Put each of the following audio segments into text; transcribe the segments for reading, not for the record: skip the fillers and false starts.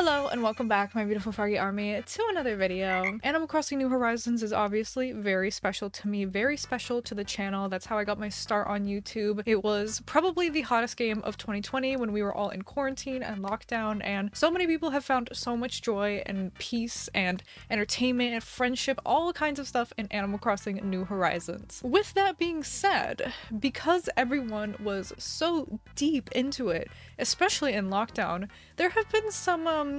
Hello and welcome back, my beautiful Froggy Army, to another video. Animal Crossing New Horizons is obviously very special to me, very special to the channel. That's how I got my start on YouTube. It was probably the hottest game of 2020 when we were all in quarantine and lockdown, and so many people have found so much joy and peace and entertainment and friendship, all kinds of stuff in Animal Crossing New Horizons. With that being said, because everyone was so deep into it, especially in lockdown, there have been some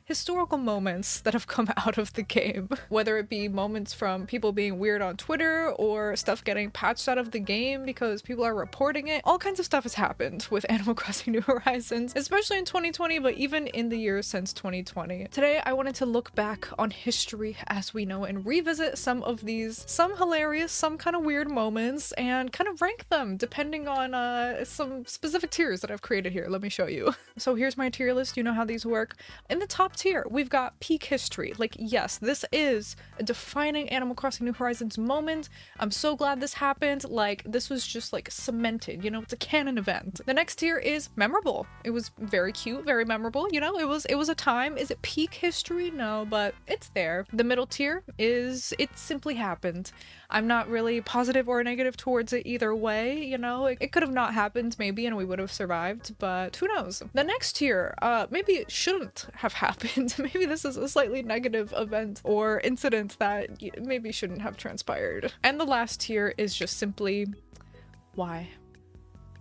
historical moments that have come out of the game. Whether it be moments from people being weird on Twitter or stuff getting patched out of the game because people are reporting it. All kinds of stuff has happened with Animal Crossing New Horizons, especially in 2020, but even in the years since 2020. Today, I wanted to look back on history as we know and revisit some of these, some hilarious, some kind of weird moments, and kind of rank them depending on some specific tiers that I've created here. Let me show you. So here's my tier list. You know how these work. In the top tier, we've got peak history. Like, yes, this is a defining Animal Crossing New Horizons moment. I'm so glad this happened. Like, this was just like cemented, you know, it's a canon event. The next tier is memorable. It was very cute, very memorable, you know, it was a time. Is it peak history? No, but it's there. The middle tier is it simply happened. I'm not really positive or negative towards it either way, you know, it could have not happened maybe and we would have survived, but who knows. The next tier, maybe it shouldn't have happened. Maybe this is a slightly negative event or incident that maybe shouldn't have transpired. And the last tier is just simply, why?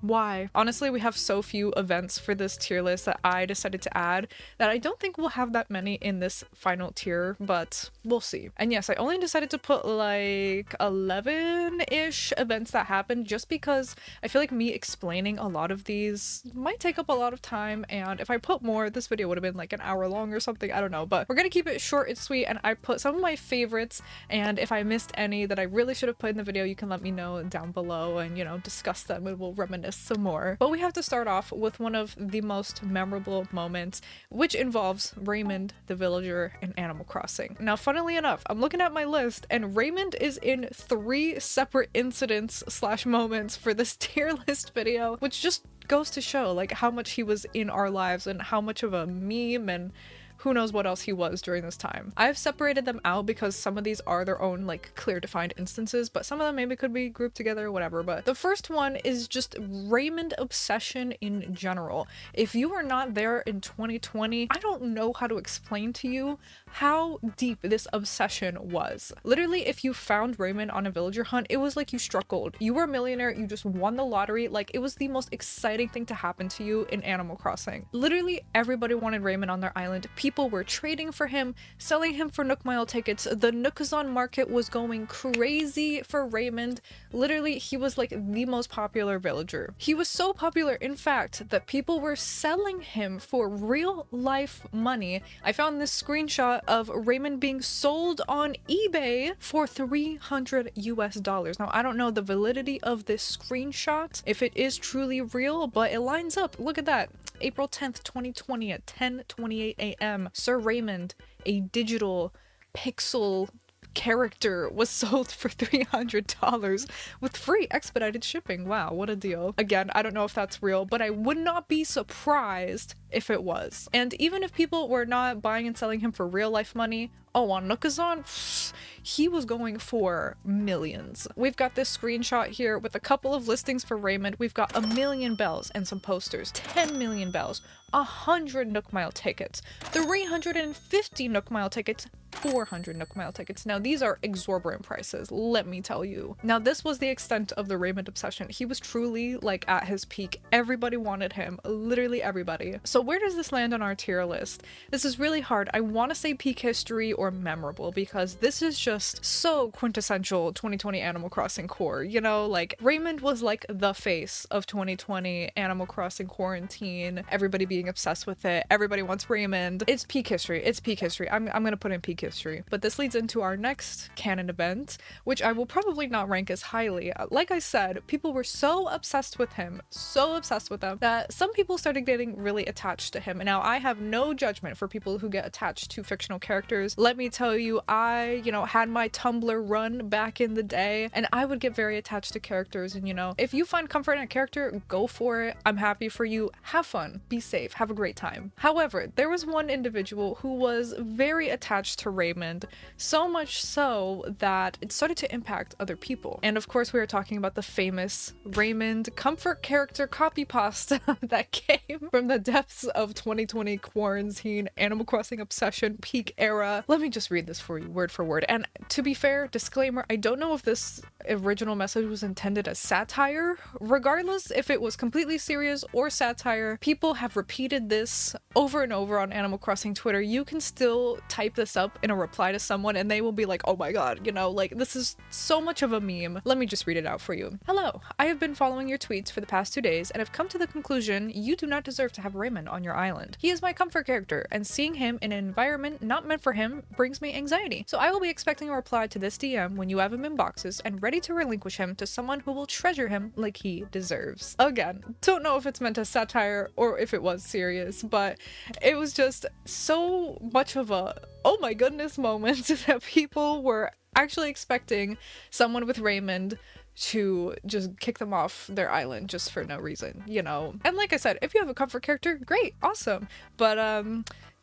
Why? Honestly, we have so few events for this tier list that I decided to add that I don't think we'll have that many in this final tier, but we'll see. And yes, I only decided to put like 11-ish events that happened just because I feel like me explaining a lot of these might take up a lot of time, and if I put more, this video would have been like an hour long or something, I don't know, but we're gonna keep it short and sweet, and I put some of my favorites, and if I missed any that I really should have put in the video, you can let me know down below and, you know, discuss them and we'll reminisce some more. But we have to start off with one of the most memorable moments, which involves Raymond the villager in Animal Crossing. Now, funnily enough, I'm looking at my list and Raymond is in 3 separate incidents / moments for this tier list video, which just goes to show like how much he was in our lives and how much of a meme and who knows what else he was during this time. I've separated them out because some of these are their own like clear defined instances, but some of them maybe could be grouped together or whatever. But the first one is just Raymond obsession in general. If you were not there in 2020, I don't know how to explain to you how deep this obsession was. Literally, if you found Raymond on a villager hunt, it was like you struck gold. You were a millionaire, you just won the lottery. Like, it was the most exciting thing to happen to you in Animal Crossing. Literally, everybody wanted Raymond on their island. People were trading for him, selling him for Nook Mile tickets. The Nookazon market was going crazy for Raymond. Literally, he was like the most popular villager. He was so popular, in fact, that people were selling him for real life money. I found this screenshot of Raymond being sold on eBay for $300 US. Now, I don't know the validity of this screenshot, if it is truly real, but it lines up. Look at that. April 10th, 2020 at 10:28 a.m. Sir Raymond, a digital pixel character, was sold for $300 with free expedited shipping. Wow, what a deal. Again, I don't know if that's real, but I would not be surprised if it was. And even if people were not buying and selling him for real life money, oh, on Nookazon, he was going for millions. We've got this screenshot here with a couple of listings for Raymond. We've got 1 million bells and some posters, 10 million bells, 100 Nook Mile tickets, 350 Nook Mile tickets, 400 Nook Mile tickets. Now, these are exorbitant prices, let me tell you. Now, this was the extent of the Raymond obsession. He was truly like at his peak. Everybody wanted him, literally everybody. So where does this land on our tier list? This is really hard. I want to say peak history or memorable because this is just so quintessential 2020 Animal Crossing core, you know, like Raymond was like the face of 2020 Animal Crossing quarantine, everybody being obsessed with it, everybody wants Raymond. It's peak history. It's peak history. I'm gonna put in peak history. But this leads into our next canon event, which I will probably not rank as highly. Like I said, people were so obsessed with him, that some people started getting really attached to him. And now I have no judgment for people who get attached to fictional characters. Let let me tell you, I, had my Tumblr run back in the day, and I would get very attached to characters. And, if you find comfort in a character, go for it. I'm happy for you. Have fun, be safe, have a great time. However, there was one individual who was very attached to Raymond, so much so that it started to impact other people. And of course, we are talking about the famous Raymond comfort character copy pasta that came from the depths of 2020 quarantine, Animal Crossing obsession, peak era. Let me just read this for you word for word. And to be fair, disclaimer, I don't know if this original message was intended as satire. Regardless if it was completely serious or satire, people have repeated this over and over on Animal Crossing Twitter. You can still type this up in a reply to someone and they will be like, oh my god, like this is so much of a meme. Let me just read it out for you. Hello, I have been following your tweets for the past 2 days and have come to the conclusion you do not deserve to have Raymond on your island. He is my comfort character, and seeing him in an environment not meant for him brings me anxiety. So I will be expecting a reply to this DM when you have him in boxes and ready to relinquish him to someone who will treasure him like he deserves. Again, don't know if it's meant as satire or if it was serious, but it was just so much of a oh my goodness moment that people were actually expecting someone with Raymond to just kick them off their island just for no reason, And like I said, if you have a comfort character, great, awesome. But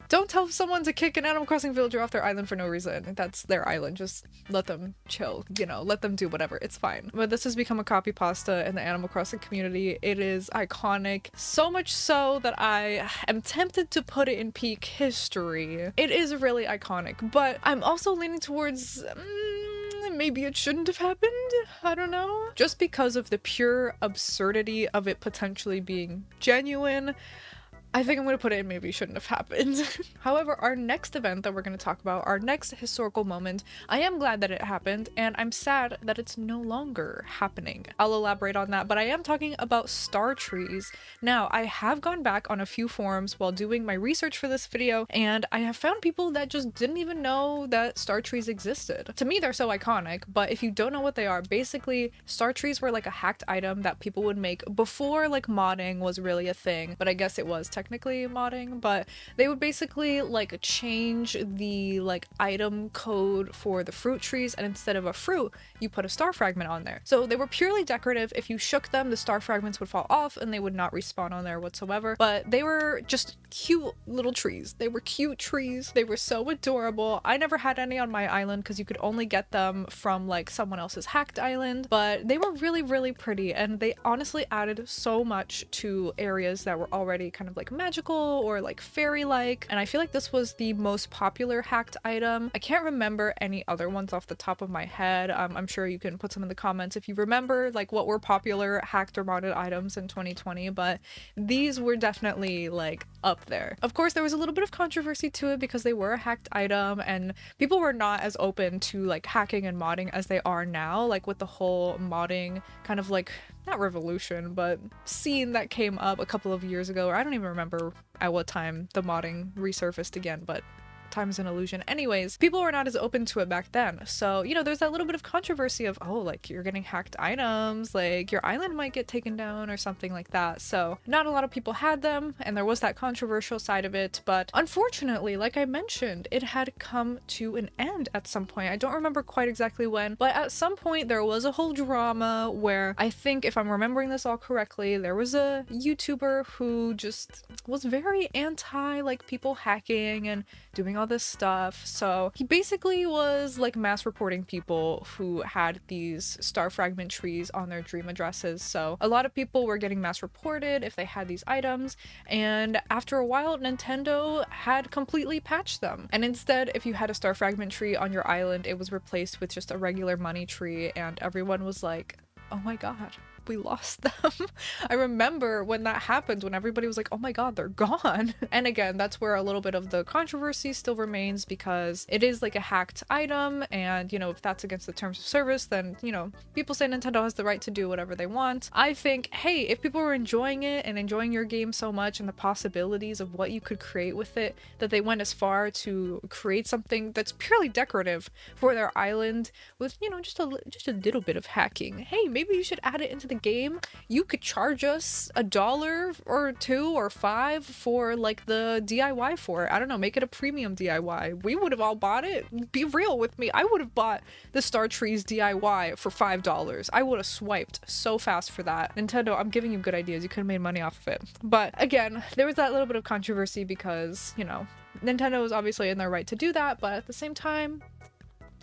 don't tell someone to kick an Animal Crossing villager off their island for no reason. That's their island. Just let them chill, let them do whatever. It's fine. But this has become a copy pasta in the Animal Crossing community. It is iconic. So much so that I am tempted to put it in peak history. It is really iconic, but I'm also leaning towards maybe it shouldn't have happened. I don't know. Just because of the pure absurdity of it potentially being genuine, I think I'm going to put it in maybe shouldn't have happened. However, our next event that we're going to talk about, our next historical moment, I am glad that it happened, and I'm sad that it's no longer happening. I'll elaborate on that, but I am talking about star trees. Now, I have gone back on a few forums while doing my research for this video, and I have found people that just didn't even know that star trees existed. To me, they're so iconic, but if you don't know what they are, basically, star trees were like a hacked item that people would make before like modding was really a thing, but I guess it was technically modding, but they would basically like change the like item code for the fruit trees, and instead of a fruit you put a star fragment on there. So they were purely decorative. If you shook them, the star fragments would fall off and they would not respawn on there whatsoever, but they were just cute little trees. They were cute trees. They were so adorable. I never had any on my island because you could only get them from like someone else's hacked island, but they were really pretty, and they honestly added so much to areas that were already kind of like magical or like fairy-like, and I feel like this was the most popular hacked item. I can't remember any other ones off the top of my head. I'm sure you can put some in the comments if you remember like what were popular hacked or modded items in 2020, but these were definitely like up there. Of course, there was a little bit of controversy to it because they were a hacked item and people were not as open to like hacking and modding as they are now, like with the whole modding kind of like not revolution, but scene that came up a couple of years ago, or I don't even remember at what time the modding resurfaced again, but time is an illusion. Anyways, people were not as open to it back then. So, there's that little bit of controversy of, oh, like you're getting hacked items, like your island might get taken down or something like that. So not a lot of people had them, and there was that controversial side of it. But unfortunately, like I mentioned, it had come to an end at some point. I don't remember quite exactly when, but at some point there was a whole drama where I think, if I'm remembering this all correctly, there was a YouTuber who just was very anti like people hacking and doing all this stuff. So he basically was like mass reporting people who had these star fragment trees on their dream addresses. So a lot of people were getting mass reported if they had these items, and after a while Nintendo had completely patched them, and instead if you had a star fragment tree on your island, it was replaced with just a regular money tree, and everyone was like, oh my god, we lost them. I remember when that happened, when everybody was like, oh my god, they're gone. And again, that's where a little bit of the controversy still remains, because it is like a hacked item, and if that's against the terms of service, then people say Nintendo has the right to do whatever they want. I think, hey, if people were enjoying it and enjoying your game so much and the possibilities of what you could create with it, that they went as far to create something that's purely decorative for their island with just a little bit of hacking, hey, maybe you should add it into the game, you could charge us $1 or $2 or $5 for like the DIY for it. I don't know, make it a premium DIY. We would have all bought it. Be real with me. I would have bought the Star Trees DIY for $5. I would have swiped so fast for that. Nintendo, I'm giving you good ideas. You could have made money off of it. But again, there was that little bit of controversy because, you know, Nintendo is obviously in their right to do that, but at the same time,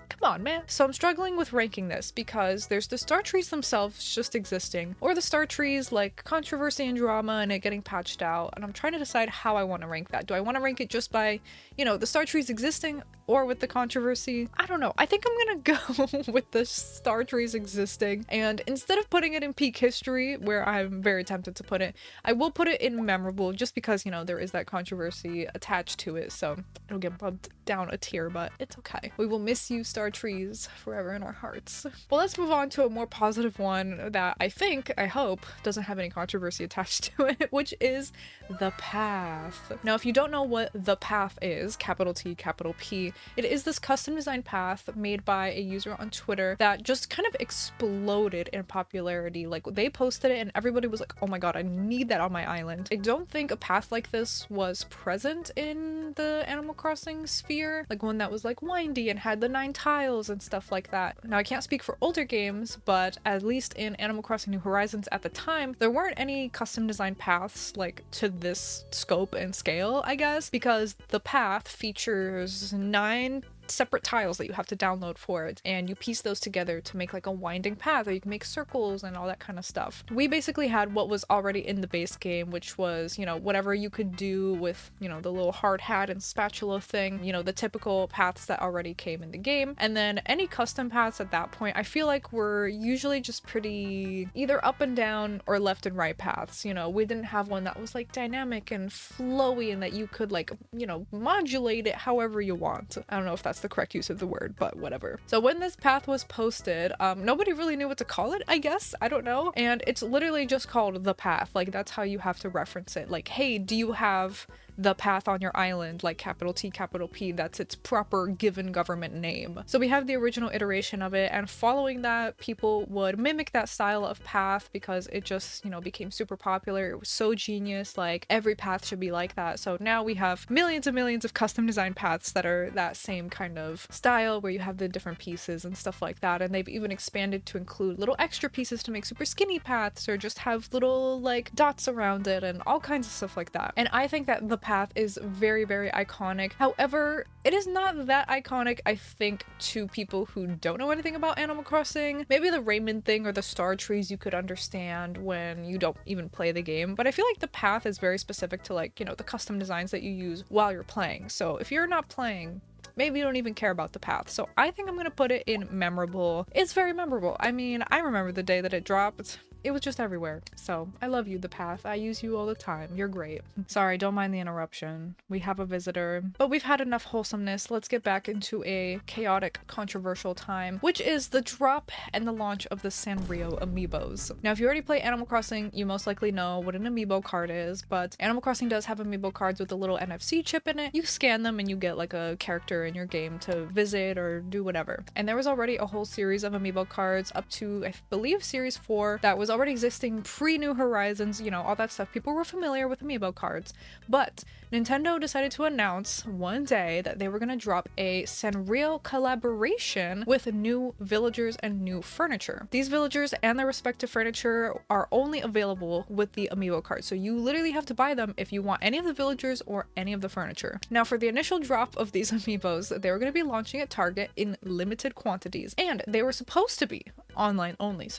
come on, man. So I'm struggling with ranking this because there's the Star Trees themselves just existing, or the Star Trees like controversy and drama and it getting patched out, and I'm trying to decide how I want to rank that. Do I want to rank it just by, you know, the Star Trees existing or with the controversy? I don't know. I think I'm gonna go with the Star Trees existing, and instead of putting it in peak history, where I'm very tempted to put it, I will put it in memorable just because, you know, there is that controversy attached to it, so it'll get bumped down a tier, but it's okay. We will miss you, Star Trees, forever in our hearts. Well, let's move on to a more positive one that I hope, doesn't have any controversy attached to it, which is the path. Now, if you don't know what the path is, capital T, capital P, it is this custom designed path made by a user on Twitter that just kind of exploded in popularity. Like, they posted it and everybody was like, oh my god, I need that on my island. I don't think a path like this was present in the Animal Crossing sphere, like one that was like windy and had the 9 tiles and stuff like that. Now, I can't speak for older games, but at least in Animal Crossing New Horizons at the time, there weren't any custom designed paths like to this scope and scale, I guess, because the path features 9 separate tiles that you have to download for it, and you piece those together to make like a winding path, or you can make circles and all that kind of stuff. We basically had what was already in the base game, which was, you know, whatever you could do with, you know, the little hard hat and spatula thing, you know, the typical paths that already came in the game. And then any custom paths at that point, I feel like were usually just pretty either up and down or left and right paths. You know, we didn't have one that was like dynamic and flowy and that you could like, you know, modulate it however you want. I don't know if that's the correct use of the word, but whatever. So when this path was posted, nobody really knew what to call it, I guess. I don't know. And it's literally just called the path. Like, that's how you have to reference it. Like, hey, do you have the path on your island, like capital T, capital P? That's its proper given government name. So we have the original iteration of it, and following that, people would mimic that style of path because it just, you know, became super popular. It was so genius, like every path should be like that. So now we have millions and millions of custom designed paths that are that same kind of style, where you have the different pieces and stuff like that, and they've even expanded to include little extra pieces to make super skinny paths, or just have little like dots around it and all kinds of stuff like that. And I think that the path is very, very iconic. However, it is not that iconic, I think, to people who don't know anything about Animal Crossing. Maybe the Raymond thing or the Star Trees you could understand when you don't even play the game, but I feel like the path is very specific to, like, you know, the custom designs that you use while you're playing. So if you're not playing, maybe you don't even care about the path. So I think I'm gonna put it in memorable. It's very memorable. I mean, I remember the day that it dropped. It was just everywhere. So I love you, the path. I use you all the time. You're great. Sorry, don't mind the interruption. We have a visitor, but we've had enough wholesomeness. Let's get back into a chaotic, controversial time, which is the drop and the launch of the Sanrio amiibos. Now, if you already play Animal Crossing, you most likely know what an amiibo card is, but Animal Crossing does have amiibo cards with a little NFC chip in it. You scan them and you get like a character in your game to visit or do whatever. And there was already a whole series of amiibo cards up to, I believe, series 4 that was already existing pre-New Horizons, you know, all that stuff. People were familiar with amiibo cards, but Nintendo decided to announce one day that they were going to drop a Sanrio collaboration with new villagers and new furniture. These villagers and their respective furniture are only available with the amiibo card, so you literally have to buy them if you want any of the villagers or any of the furniture. Now, for the initial drop of these amiibos, they were going to be launching at Target in limited quantities, and they were supposed to be online only,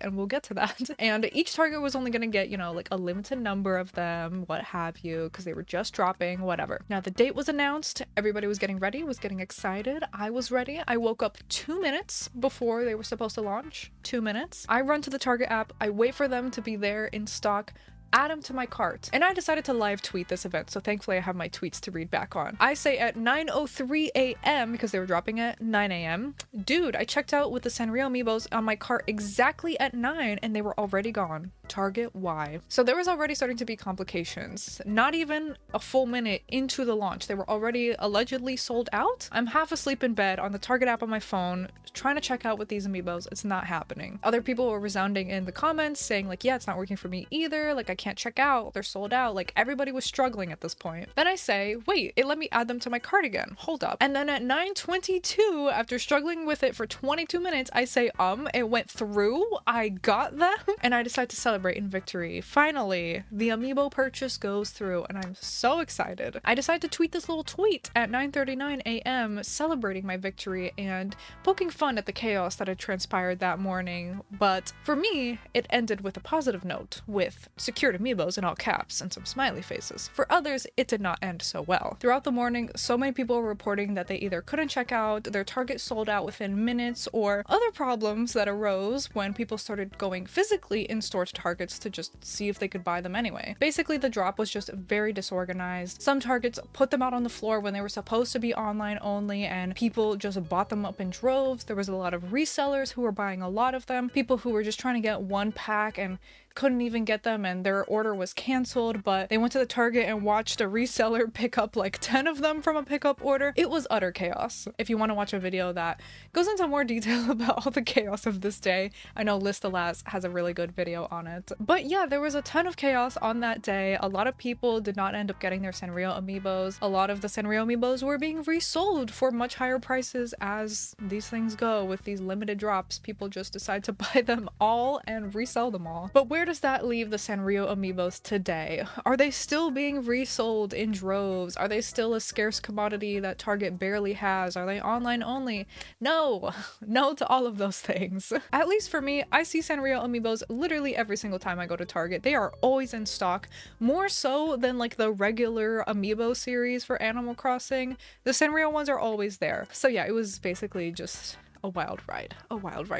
and we'll get to that. And each Target was only going to get, you know, like a limited number of them, what have you, because they were just dropping, whatever. Now, the date was announced, everybody was getting ready, was getting excited. I was ready. I woke up 2 minutes before they were supposed to launch. 2 minutes. I run to the Target app, I wait for them to be there in stock, add them to my cart, and I decided to live tweet this event, so thankfully I have my tweets to read back on. I say at 9:03 a.m. because they were dropping at 9 a.m. Dude, I checked out with the Sanrio amiibos on my cart exactly at 9 and they were already gone. Target, why? So there was already starting to be complications. Not even a full minute into the launch, they were already allegedly sold out. I'm half asleep in bed on the Target app on my phone, trying to check out with these amiibos. It's not happening. Other people were resounding in the comments saying like, yeah, it's not working for me either. Like, I can't check out. They're sold out. Like, everybody was struggling at this point. Then I say, wait, it let me add them to my cart again. Hold up. And then at 9:22, after struggling with it for 22 minutes, I say, it went through. I got them. And I decide to celebrate in victory. Finally, the amiibo purchase goes through and I'm so excited. I decide to tweet this little tweet at 9:39 a.m. celebrating my victory and poking fun at the chaos that had transpired that morning. But for me, it ended with a positive note, with secured amiibos in all caps and some smiley faces. For others, it did not end so well. Throughout the morning, so many people were reporting that they either couldn't check out, their Target sold out within minutes, or other problems that arose when people started going physically in-store to Targets to just see if they could buy them anyway. Basically, the drop was just very disorganized. Some Targets put them out on the floor when they were supposed to be online only, and people just bought them up in droves. There was a lot of resellers who were buying a lot of them, people who were just trying to get one pack and couldn't even get them and their order was canceled, but they went to the Target and watched a reseller pick up like 10 of them from a pickup order. It was utter chaos. If you want to watch a video that goes into more detail about all the chaos of this day, I know Listalas has a really good video on it. But yeah, there was a ton of chaos on that day. A lot of people did not end up getting their Sanrio amiibos. A lot of the Sanrio amiibos were being resold for much higher prices, as these things go with these limited drops. People just decide to buy them all and resell them all. But where does that leave the Sanrio amiibos today? Are they still being resold in droves? Are they still a scarce commodity that Target barely has? Are they online only? No, no to all of those things. At least for me, I see Sanrio amiibos literally every single time I go to Target. They are always in stock, more so than like the regular amiibo series for Animal Crossing. The Sanrio ones are always there. So yeah, it was basically just a wild ride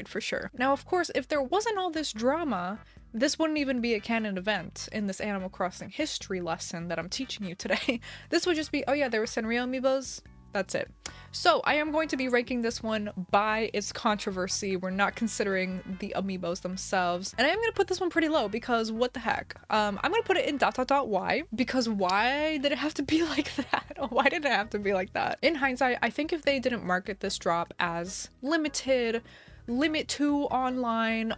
for sure. Now, of course, if there wasn't all this drama, this wouldn't even be a canon event in this Animal Crossing history lesson that I'm teaching you today. This would just be, oh yeah, there were Sanrio amiibos. That's it. So I am going to be ranking this one by its controversy. We're not considering the amiibos themselves. And I am going to put this one pretty low because what the heck? I'm going to put it in ... why? Because why did it have to be like that? Why did it have to be like that? In hindsight, I think if they didn't market this drop as limited, limit to online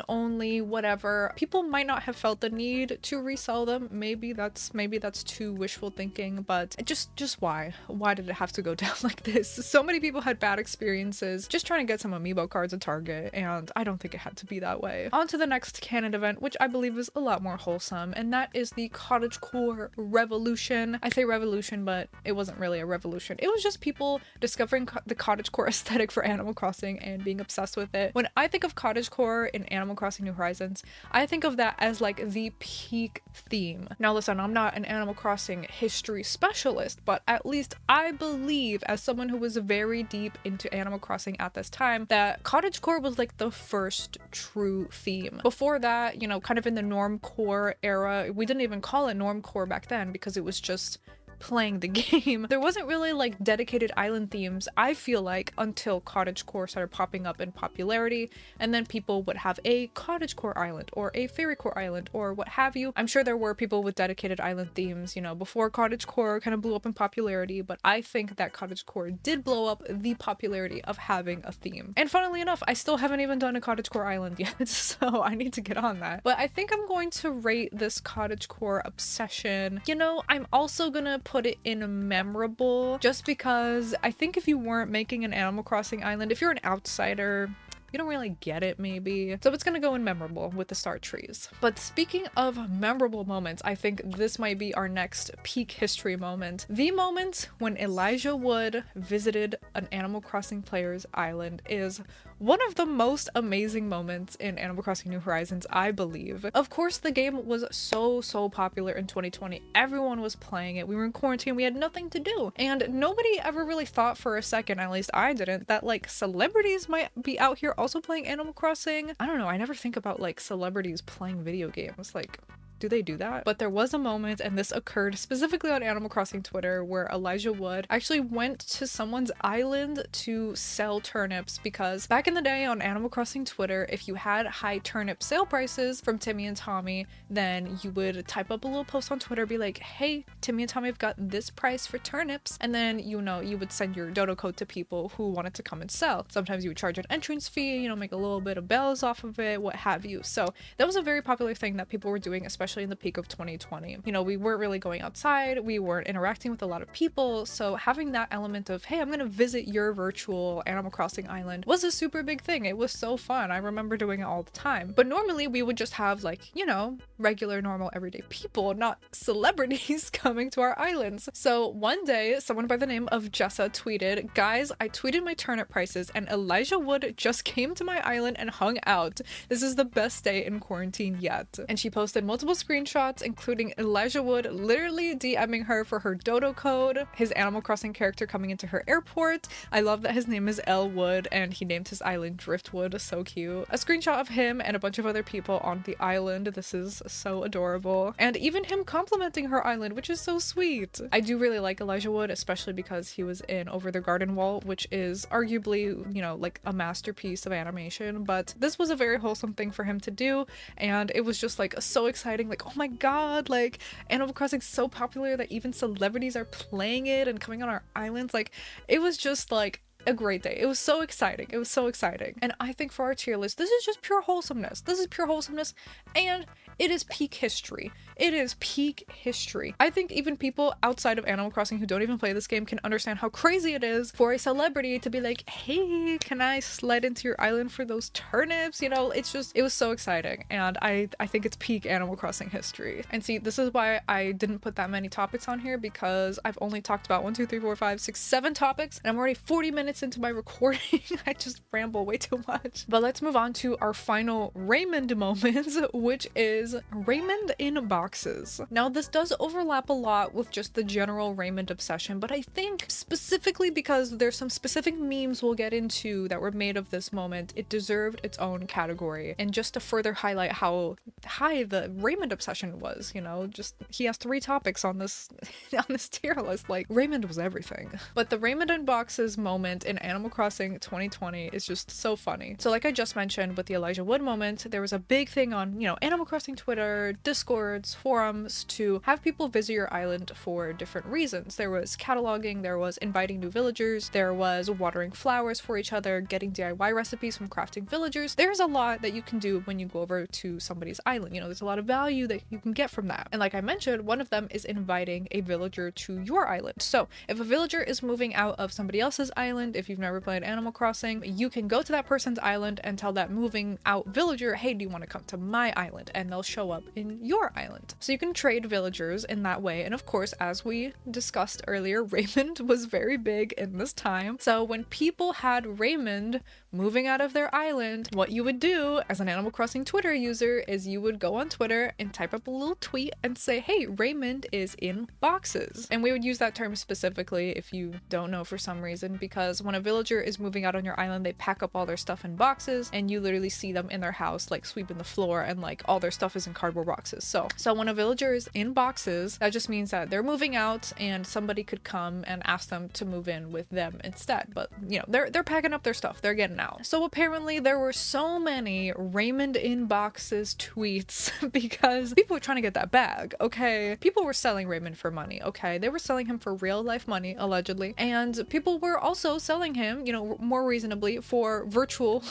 only, whatever, people might not have felt the need to resell them. Maybe that's too wishful thinking, but just why did it have to go down like this? So many people had bad experiences just trying to get some amiibo cards at Target, and I don't think it had to be that way. On to the next canon event, which I believe is a lot more wholesome, and that is the cottagecore revolution. I say revolution, but it wasn't really a revolution. It was just people discovering the cottagecore aesthetic for Animal Crossing and being obsessed with it. When I think of cottagecore in Animal Crossing New Horizons, I think of that as like the peak theme. Now listen, I'm not an Animal Crossing history specialist, but at least I believe, as someone who was very deep into Animal Crossing at this time, that cottagecore was like the first true theme. Before that, you know, kind of in the normcore era, we didn't even call it normcore back then because it was just playing the game. There wasn't really like dedicated island themes, I feel like, until cottagecore started popping up in popularity, and then people would have a cottagecore island or a fairycore island or what have you. I'm sure there were people with dedicated island themes, you know, before cottagecore kind of blew up in popularity, but I think that cottagecore did blow up the popularity of having a theme. And funnily enough, I still haven't even done a cottagecore island yet, so I need to get on that. But I think I'm going to rate this cottagecore obsession. You know, I'm also gonna put it in memorable, just because I think if you weren't making an Animal Crossing island, if you're an outsider, you don't really get it maybe. So it's gonna go in memorable with the star trees. But speaking of memorable moments, I think this might be our next peak history moment. The moment when Elijah Wood visited an Animal Crossing player's island is one of the most amazing moments in Animal Crossing New Horizons, I believe. Of course, the game was so popular in 2020. Everyone was playing it. We were in quarantine. We had nothing to do. And nobody ever really thought for a second, at least I didn't, that like celebrities might be out here also playing Animal Crossing. I don't know. I never think about like celebrities playing video games. Like, do they do that? But there was a moment, and this occurred specifically on Animal Crossing Twitter, where Elijah Wood actually went to someone's island to sell turnips, because back in the day on Animal Crossing Twitter, if you had high turnip sale prices from Timmy and Tommy, then you would type up a little post on Twitter, be like, hey, Timmy and Tommy have got this price for turnips, and then, you know, you would send your dodo code to people who wanted to come and sell. Sometimes you would charge an entrance fee, you know, make a little bit of bells off of it, what have you. So that was a very popular thing that people were doing, especially in the peak of 2020. You know, we weren't really going outside, we weren't interacting with a lot of people, so having that element of, hey, I'm gonna visit your virtual Animal Crossing island was a super big thing. It was so fun. I remember doing it all the time. But normally we would just have, like, you know, regular, normal, everyday people, not celebrities coming to our islands. So one day, someone by the name of Jessa tweeted, guys, I tweeted my turnip prices and Elijah Wood just came to my island and hung out. This is the best day in quarantine yet. And she posted multiple screenshots, including Elijah Wood literally DMing her for her dodo code, his Animal Crossing character coming into her airport. I love that his name is L Wood and he named his island Driftwood. So cute. A screenshot of him and a bunch of other people on the island. This is so adorable. And even him complimenting her island, which is so sweet. I do really like Elijah Wood, especially because he was in Over the Garden Wall, which is arguably, you know, like a masterpiece of animation, but this was a very wholesome thing for him to do, and it was just like so exciting, like, oh my god, like Animal Crossing's so popular that even celebrities are playing it and coming on our islands. Like, it was just like a great day. It was so exciting. It was so exciting. And I think for our tier list, this is just pure wholesomeness. This is pure wholesomeness, and it is peak history. It is peak history. I think even people outside of Animal Crossing who don't even play this game can understand how crazy it is for a celebrity to be like, hey, can I slide into your island for those turnips? You know, it's just, it was so exciting. And I think it's peak Animal Crossing history. And see, this is why I didn't put that many topics on here, because I've only talked about 1, 2, 3, 4, 5, 6, 7 topics, and I'm already 40 minutes into my recording. I just ramble way too much. But let's move on to our final Raymond moments, which is Raymond in boxes. Now, this does overlap a lot with just the general Raymond obsession, but I think specifically because there's some specific memes we'll get into that were made of this moment, it deserved its own category. And just to further highlight how high the Raymond obsession was, you know, just he has 3 topics on this on this tier list. Like, Raymond was everything. But the Raymond in boxes moment in Animal Crossing 2020 is just so funny. So like I just mentioned with the Elijah Wood moment, there was a big thing on, you know, Animal Crossing Twitter, Discords, forums to have people visit your island for different reasons. There was cataloging, there was inviting new villagers, there was watering flowers for each other, getting DIY recipes from crafting villagers. There's a lot that you can do when you go over to somebody's island. You know, there's a lot of value that you can get from that. And like I mentioned, one of them is inviting a villager to your island. So if a villager is moving out of somebody else's island, if you've never played Animal Crossing, you can go to that person's island and tell that moving out villager, hey, do you want to come to my island? And they'll show up in your island. So you can trade villagers in that way. And of course, as we discussed earlier, Raymond was very big in this time. So when people had Raymond moving out of their island, what you would do as an Animal Crossing Twitter user is you would go on Twitter and type up a little tweet and say, hey, Raymond is in boxes. And we would use that term specifically, if you don't know for some reason, because when a villager is moving out on your island, they pack up all their stuff in boxes, and you literally see them in their house like sweeping the floor, and like all their stuff is in cardboard boxes. So when a villager is in boxes, that just means that they're moving out and somebody could come and ask them to move in with them instead. But you know, they're packing up their stuff, they're getting out. So apparently there were so many Raymond in boxes tweets because people were trying to get that bag. Okay, people were selling Raymond for money. Okay, they were selling him for real life money, allegedly, and people were also selling him, you know, more reasonably for virtual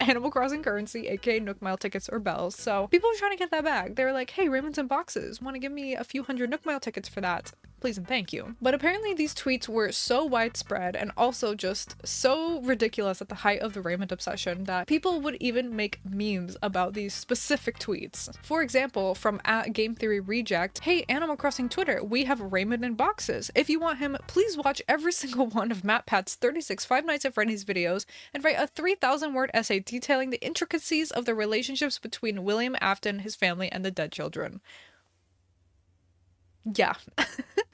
Animal Crossing currency, aka Nook Mile tickets or bells. So people were trying to get that bag. They were like, hey, Raymond's in boxes, want to give me a few hundred Nook Mile tickets for that? Please and thank you. But apparently these tweets were so widespread and also just so ridiculous at the height of the Raymond obsession that people would even make memes about these specific tweets. For example, from @GameTheoryReject, hey, Animal Crossing Twitter, we have Raymond in boxes. If you want him, please watch every single one of MatPat's 36 Five Nights at Freddy's videos and write a 3,000-word essay detailing the intricacies of the relationships between William Afton, his family, and the dead children. Yeah.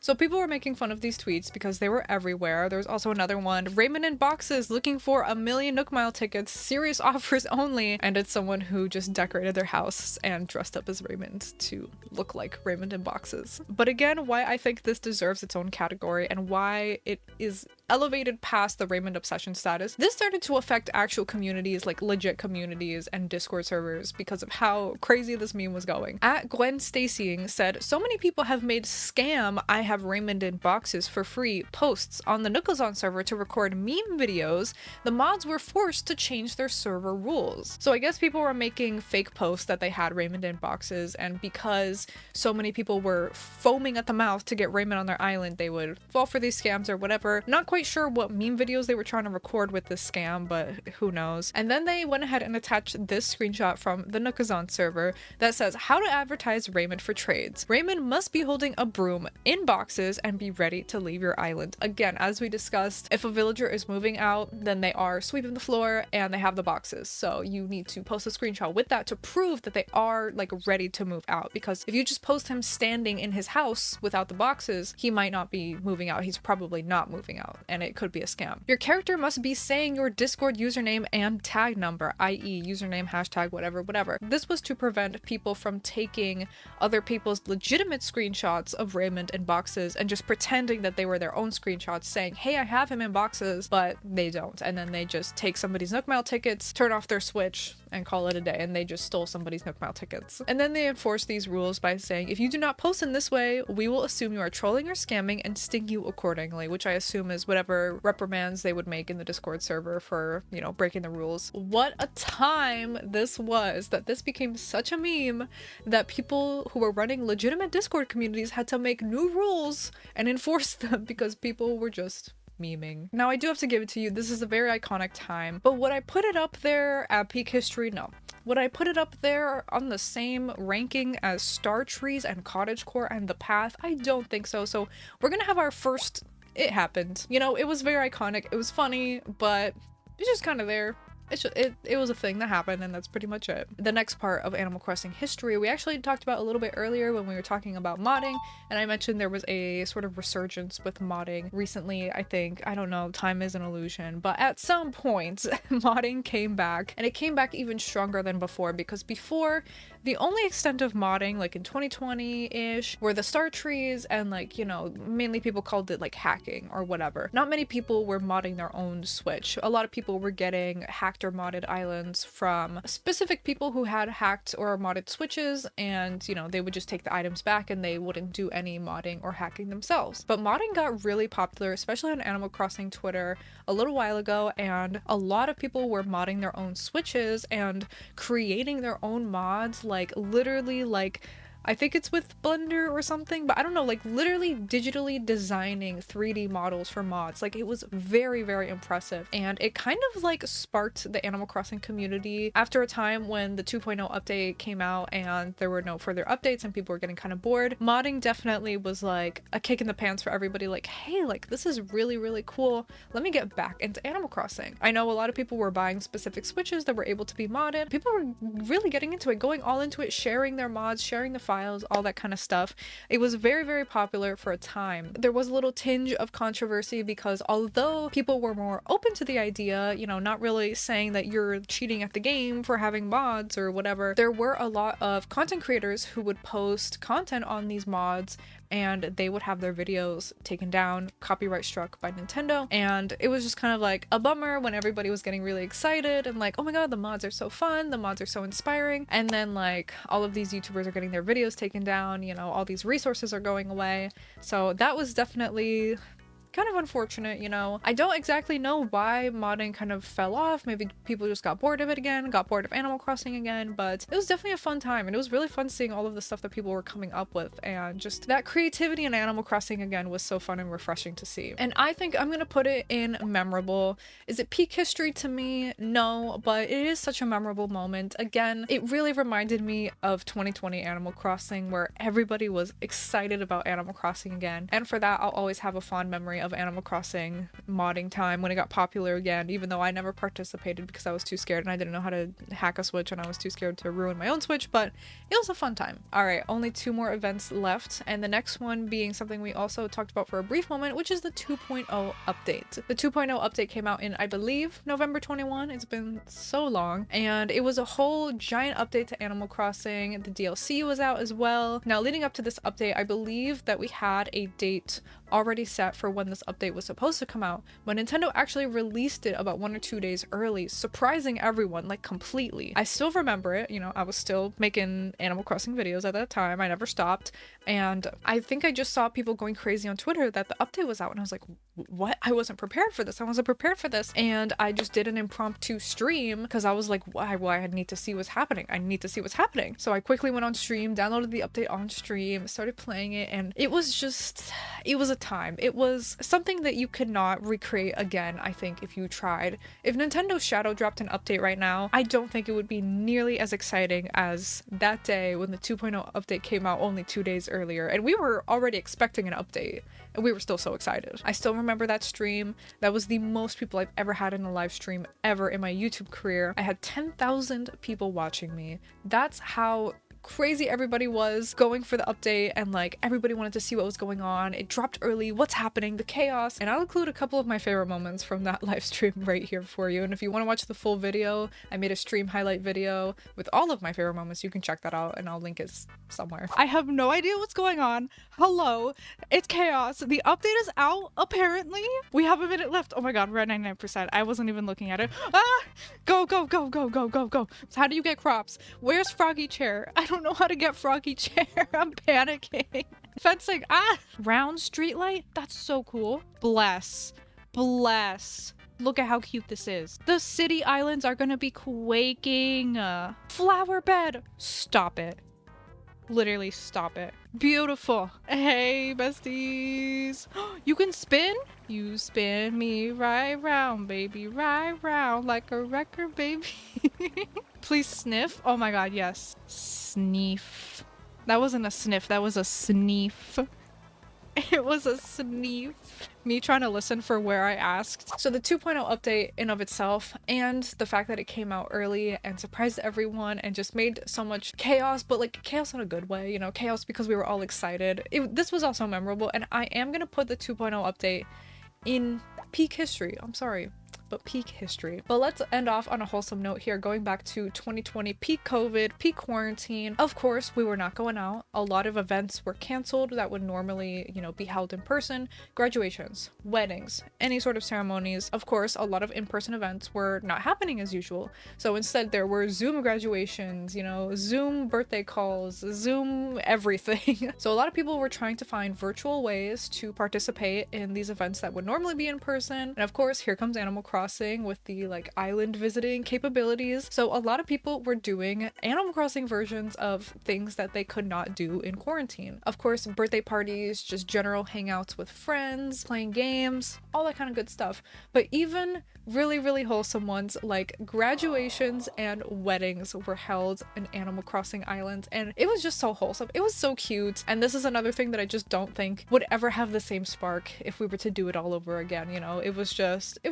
So people were making fun of these tweets because they were everywhere. There's also another one, Raymond in boxes looking for 1,000,000 Nook Mile tickets, serious offers only. And it's someone who just decorated their house and dressed up as Raymond to look like Raymond in boxes. But again, why I think this deserves its own category and why it is elevated past the Raymond obsession status. This started to affect actual communities, like legit communities and Discord servers, because of how crazy this meme was going. At Gwen Stacying said, so many people have made scam I have Raymond in boxes for free posts on the Nookezon server to record meme videos. The mods were forced to change their server rules. So I guess people were making fake posts that they had Raymond in boxes, and because so many people were foaming at the mouth to get Raymond on their island, they would fall for these scams or whatever. Not quite sure what meme videos they were trying to record with this scam, but who knows. And then they went ahead and attached this screenshot from the Nookezon server that says how to advertise Raymond for trades. Raymond must be holding a broom in boxes and be ready to leave your island. Again, as we discussed, if a villager is moving out, then they are sweeping the floor and they have the boxes. So you need to post a screenshot with that to prove that they are like ready to move out, because if you just post him standing in his house without the boxes, he might not be moving out. He's probably not moving out, and it could be a scam. Your character must be saying your Discord username and tag number, i.e. username, hashtag, whatever. This was to prevent people from taking other people's legitimate screenshots of Raymond in boxes and just pretending that they were their own screenshots saying, hey, I have him in boxes, but they don't. And then they just take somebody's Nook Mile tickets, turn off their Switch, and call it a day, and they just stole somebody's Nook Mile tickets. And then they enforce these rules by saying, if you do not post in this way, we will assume you are trolling or scamming and sting you accordingly, which I assume is whatever reprimands they would make in the Discord server for, you know, breaking the rules. What a time this was, that this became such a meme that people who were running legitimate Discord communities had to make new rules and enforce them because people were just memeing. Now, I do have to give it to you, this is a very iconic time, but would I put it up there at peak history? No. Would I put it up there on the same ranking as Star Trees and Cottagecore and The Path? I don't think so. So we're gonna have our first it happened. You know, it was very iconic, it was funny, but it's just kind of there. It was a thing that happened, and that's pretty much it. The next part of Animal Crossing history we actually talked about a little bit earlier when we were talking about modding, and I mentioned there was a sort of resurgence with modding recently. I think, I don't know, time is an illusion, but at some point modding came back, and it came back even stronger than before, because before the only extent of modding, like in 2020-ish, were the star trees, and like, you know, mainly people called it like hacking or whatever. Not many people were modding their own Switch. A lot of people were getting hacked or modded islands from specific people who had hacked or modded Switches, and, you know, they would just take the items back and they wouldn't do any modding or hacking themselves. But modding got really popular, especially on Animal Crossing Twitter a little while ago, and a lot of people were modding their own Switches and creating their own mods, like literally, like I think it's with Blender or something, but I don't know, like literally digitally designing 3D models for mods. Like, it was very, very impressive, and it kind of like sparked the Animal Crossing community after a time when the 2.0 update came out and there were no further updates and people were getting kind of bored. Modding definitely was like a kick in the pants for everybody, like, hey, like this is really, really cool, let me get back into Animal Crossing. I know a lot of people were buying specific Switches that were able to be modded. People were really getting into it, going all into it, sharing their mods, sharing the files, all that kind of stuff. It was very, very popular for a time. There was a little tinge of controversy because although people were more open to the idea, you know, not really saying that you're cheating at the game for having mods or whatever, there were a lot of content creators who would post content on these mods and they would have their videos taken down, copyright struck by Nintendo, and it was just kind of like a bummer when everybody was getting really excited and like, oh my god, the mods are so fun, the mods are so inspiring, and then like all of these YouTubers are getting their videos taken down, you know, all these resources are going away. So that was definitely kind of unfortunate, you know. I don't exactly know why modding kind of fell off. Maybe people just got bored of it again, got bored of Animal Crossing again, but it was definitely a fun time, and it was really fun seeing all of the stuff that people were coming up with, and just that creativity in Animal Crossing again was so fun and refreshing to see. And I think I'm gonna put it in memorable. Is it peak history to me? No, but it is such a memorable moment. Again, it really reminded me of 2020 Animal Crossing, where everybody was excited about Animal Crossing again, and for that I'll always have a fond memory memory of Animal Crossing modding time when it got popular again, even though I never participated because I was too scared and I didn't know how to hack a Switch and I was too scared to ruin my own Switch, but it was a fun time. All right, only 2 more events left, and the next one being something we also talked about for a brief moment, which is the 2.0 update. The 2.0 update came out in, I believe, November 21. It's been so long, and it was a whole giant update to Animal Crossing. The DLC was out as well. Now, leading up to this update, I believe that we had a date already set for when this update was supposed to come out, but Nintendo actually released it about 1 or 2 days early, surprising everyone, like, completely. I still remember it, you know, I was still making Animal Crossing videos at that time. I never stopped, and I think I just saw people going crazy on Twitter that the update was out, and I was like, what? I wasn't prepared for this. I wasn't prepared for this. And I just did an impromptu stream because I was like, why? I need to see what's happening. I need to see what's happening. So I quickly went on stream, downloaded the update on stream, started playing it, and it was just, it was a time. It was something that you could not recreate again, I think, if you tried. If Nintendo Shadow dropped an update right now, I don't think it would be nearly as exciting as that day when the 2.0 update came out only 2 days earlier. And we were already expecting an update, and we were still so excited. I still remember that stream. That was the most people I've ever had in a live stream ever in my YouTube career. I had 10,000 people watching me. That's how crazy everybody was going for the update, and like everybody wanted to see what was going on. It dropped early, what's happening, the chaos, and I'll include a couple of my favorite moments from that live stream right here for you. And if you want to watch the full video, I made a stream highlight video with all of my favorite moments. You can check that out and I'll link it somewhere. I have no idea what's going on. Hello, it's chaos. The update is out, apparently. We have a minute left. Oh my god, we're at 99%. I wasn't even looking at it. Ah! Go, go, go, go, go, go, go. How do you get crops? Where's Froggy Chair? I don't know how to get Froggy Chair. I'm panicking. Fencing. Ah! Round streetlight? That's so cool. Bless. Bless. Look at how cute this is. The city islands are gonna be quaking. Flower bed. Stop it. Literally stop it. Beautiful. Hey, besties. You can spin? You spin me right round, baby. Right round like a record, baby. Please sniff. Oh my god, yes. Sniff. That wasn't a sniff. That was a sniff. It was a sniff. Me trying to listen for where I asked. So the 2.0 update in of itself, and the fact that it came out early and surprised everyone and just made so much chaos, but like chaos in a good way, you know, chaos because we were all excited. This was also memorable, and I am gonna put the 2.0 update in peak history. I'm sorry, but peak history. But let's end off on a wholesome note here, going back to 2020, peak COVID, peak quarantine. Of course, we were not going out. A lot of events were canceled that would normally, you know, be held in person. Graduations, weddings, any sort of ceremonies. Of course, a lot of in-person events were not happening as usual. So instead there were Zoom graduations, you know, Zoom birthday calls, Zoom everything. So a lot of people were trying to find virtual ways to participate in these events that would normally be in person. And of course, here comes Animal Crossing with the like island visiting capabilities. So a lot of people were doing Animal Crossing versions of things that they could not do in quarantine. Of course, birthday parties, just general hangouts with friends, playing games, all that kind of good stuff. But even really wholesome ones like graduations and weddings were held in Animal Crossing Islands, and it was just so wholesome. It was so cute, and this is another thing that I just don't think would ever have the same spark if we were to do it all over again, you know? It was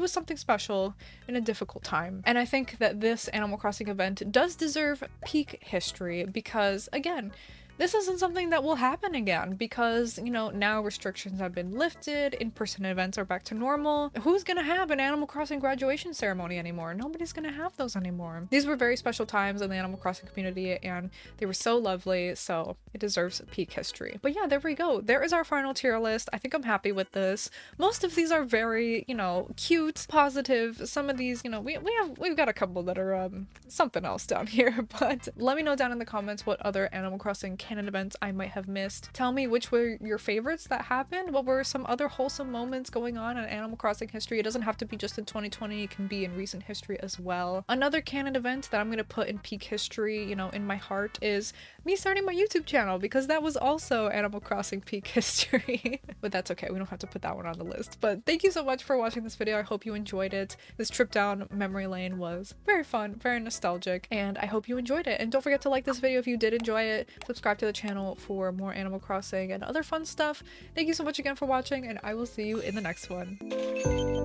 something special in a difficult time. And I think that this Animal Crossing event does deserve peak history because, again, this isn't something that will happen again because, you know, now restrictions have been lifted, in-person events are back to normal. Who's gonna have an Animal Crossing graduation ceremony anymore? Nobody's gonna have those anymore. These were very special times in the Animal Crossing community, and they were so lovely, so it deserves peak history. But yeah, there we go. There is our final tier list. I think I'm happy with this. Most of these are very, you know, cute, positive. Some of these, you know, we've got a couple that are something else down here, but let me know down in the comments what other Animal Crossing canon events I might have missed. Tell me which were your favorites that happened. What were some other wholesome moments going on in Animal Crossing history? It doesn't have to be just in 2020, it can be in recent history as well. Another canon event that I'm gonna put in peak history, you know, in my heart, is me starting my YouTube channel, because that was also Animal Crossing peak history. But that's okay, we don't have to put that one on the list. But thank you so much for watching this video. I hope you enjoyed it. This trip down memory lane was very fun, very nostalgic, and I hope you enjoyed it. And don't forget to like this video if you did enjoy it, subscribe subscribe to the channel for more Animal Crossing and other fun stuff. Thank you so much again for watching, and I will see you in the next one.